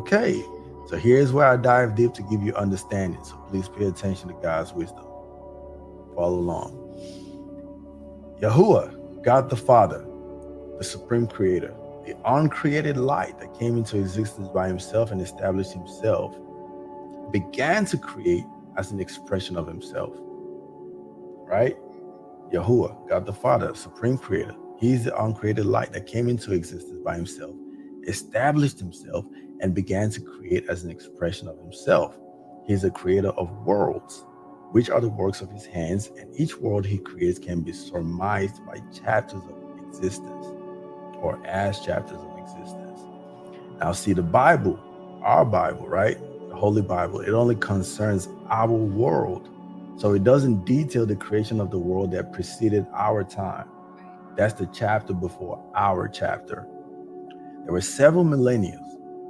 Okay, so here's where I dive deep to give you understanding. So please pay attention to God's wisdom. Follow along. Yahuwah, God the Father, the supreme creator, the uncreated light that came into existence by himself and established himself, began to create as an expression of himself, right? Yahuwah, God the Father, supreme creator. He's the uncreated light that came into existence by himself, established himself, and began to create as an expression of himself. He's the creator of worlds, which are the works of his hands, and each world he creates can be surmised by chapters of existence, or as chapters of existence. Now, see, the Bible, our Bible, right? The Holy Bible, it only concerns our world. So it doesn't detail the creation of the world that preceded our time. That's the chapter before our chapter. There were several millennia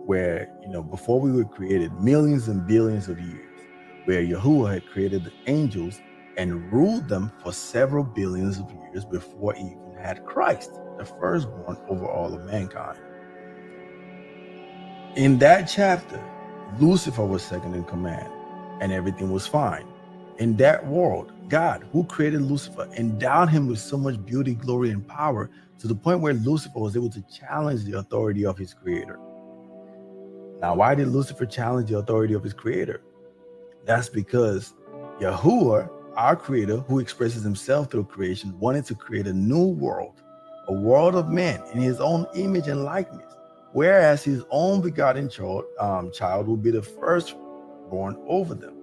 where, before we were created, millions and billions of years, where Yahuwah had created the angels and ruled them for several billions of years before he even had Christ, the firstborn over all of mankind. In that chapter, Lucifer was second in command, and everything was fine. In that world, God, who created Lucifer, endowed him with so much beauty, glory, and power to the point where Lucifer was able to challenge the authority of his creator. Now, why did Lucifer challenge the authority of his creator? That's because Yahuwah, our creator, who expresses himself through creation, wanted to create a new world, a world of man in his own image and likeness, whereas his own begotten child will be the firstborn over them.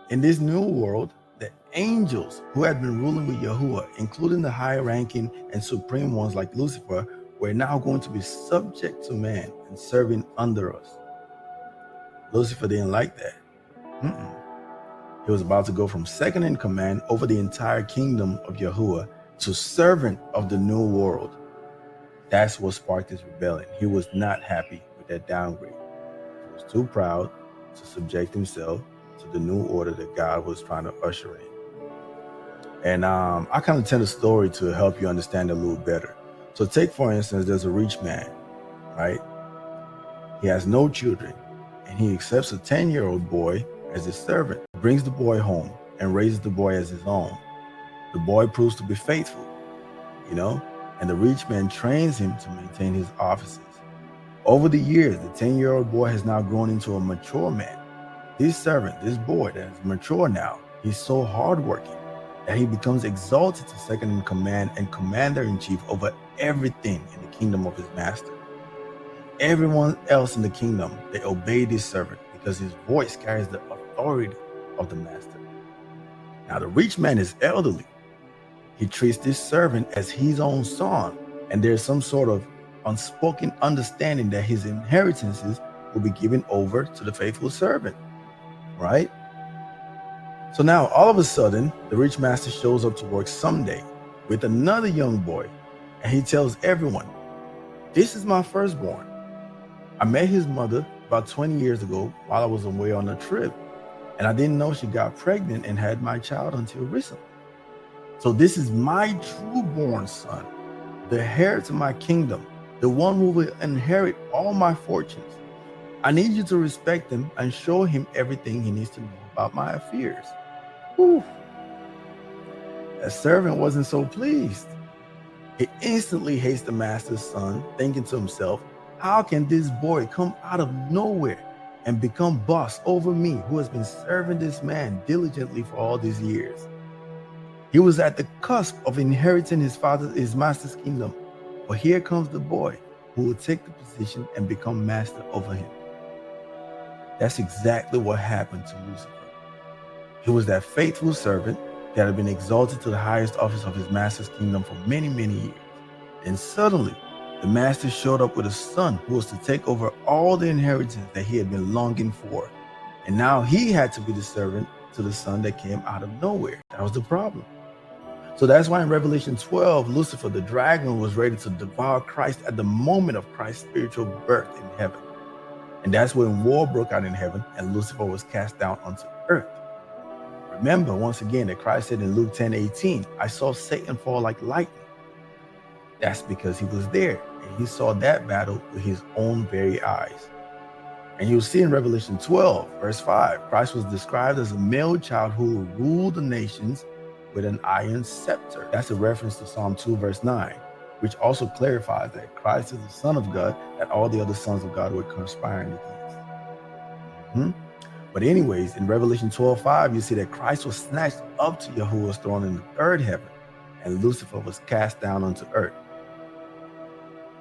In this new world, the angels who had been ruling with Yahuwah, including the high-ranking and supreme ones like Lucifer, were now going to be subject to man and serving under us. Lucifer didn't like that. He was about to go from second in command over the entire kingdom of Yahuwah to servant of the new world. That's what sparked his rebellion. He was not happy with that downgrade. He was too proud to subject himself to the new order that God was trying to usher in. And I kind of tell a story to help you understand it a little better. So take, for instance, there's a rich man, right? He has no children, and he accepts a 10-year-old boy as his servant, brings the boy home, and raises the boy as his own. The boy proves to be faithful, and the rich man trains him to maintain his offices. Over the years, the 10-year-old boy has now grown into a mature man. This servant, this boy that is mature now, he's so hardworking that he becomes exalted to second in command and commander-in-chief over everything in the kingdom of his master. Everyone else in the kingdom, they obey this servant because his voice carries the authority of the master. Now, the rich man is elderly. He treats this servant as his own son, and there's some sort of unspoken understanding that his inheritances will be given over to the faithful servant, right? So now, all of a sudden, the rich master shows up to work someday with another young boy, and he tells everyone, "This is my firstborn. I met his mother about 20 years ago while I was away on a trip, and I didn't know she got pregnant and had my child until recently. So this is my true-born son, the heir to my kingdom, the one who will inherit all my fortunes. I need you to respect him and show him everything he needs to know about my affairs." Whew. That servant wasn't so pleased. He instantly hates the master's son, thinking to himself, how can this boy come out of nowhere and become boss over me, who has been serving this man diligently for all these years? He was at the cusp of inheriting his master's kingdom, but here comes the boy who will take the position and become master over him. That's exactly what happened to Lucifer. He was that faithful servant that had been exalted to the highest office of his master's kingdom for many, many years. And suddenly, the master showed up with a son who was to take over all the inheritance that he had been longing for. And now he had to be the servant to the son that came out of nowhere. That was the problem. So that's why in Revelation 12, Lucifer, the dragon, was ready to devour Christ at the moment of Christ's spiritual birth in heaven. And that's when war broke out in heaven and Lucifer was cast down onto earth. Remember, once again, that Christ said in Luke 10:18, I saw Satan fall like lightning. That's because he was there and he saw that battle with his own very eyes. And you'll see in Revelation 12, verse 5, Christ was described as a male child who will rule the nations with an iron scepter. That's a reference to Psalm 2, verse 9, which also clarifies that Christ is the Son of God that all the other sons of God were conspiring against. But anyways, in Revelation 12:5, you see that Christ was snatched up to Yahuwah's throne in the third heaven, and Lucifer was cast down onto earth.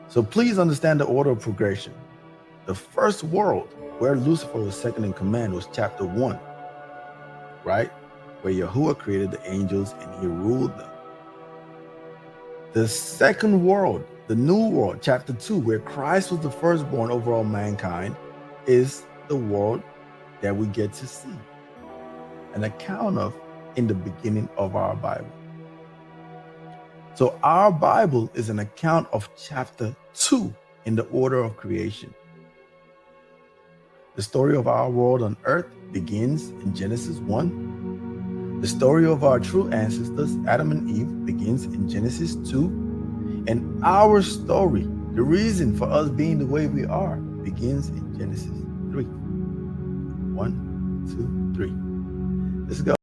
So please understand the order of progression. The first world where Lucifer was second in command was chapter 1, right? Where Yahuwah created the angels and he ruled them. The second world, the new world, chapter 2, where Christ was the firstborn over all mankind, is the world that we get to see an account of in the beginning of our Bible. So our Bible is an account of chapter 2 in the order of creation. The story of our world on earth begins in Genesis 1. The story of our true ancestors, Adam and Eve, begins in Genesis 2. And our story, the reason for us being the way we are, begins in Genesis 3. 1, 2, 3. Let's go.